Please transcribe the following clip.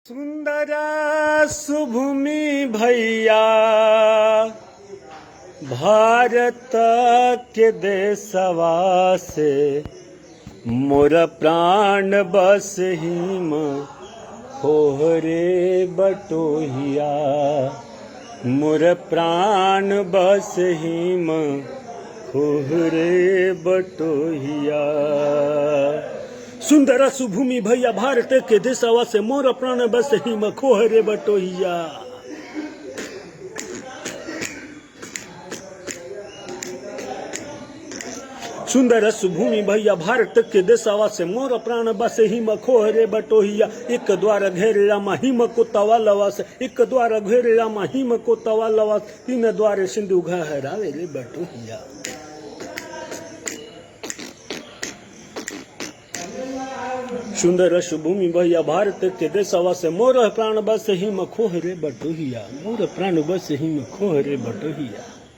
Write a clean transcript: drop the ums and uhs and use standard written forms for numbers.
सुंदरा सुभूमि भैया भारत के देशवा से मोर प्राण बस हिम होहरे बटोहिया मोर प्राण बस हिम होहरे बटोहिया। सुंदर सुभूमि भैया भारत के देशवा से मोर प्राण बस हिम खोहरे बटोहिया। सुंदर सुभूमि भैया भारत के देशवा से मोर प्राण बस हिम खोहरे बटोहिया। एक द्वार घेरे रामा हिम को तवा लवास, एक द्वार घेरे रामा हिम को तवा लवास, तीन द्वार सिंधु घहरावे रे बटोहिया। सुंदर सुभूमि भैया भारत के देशवा से मोर प्राण बस हिम खोहरे बटोहिया, मोर प्राण बस हिम खोहरे बटोहिया।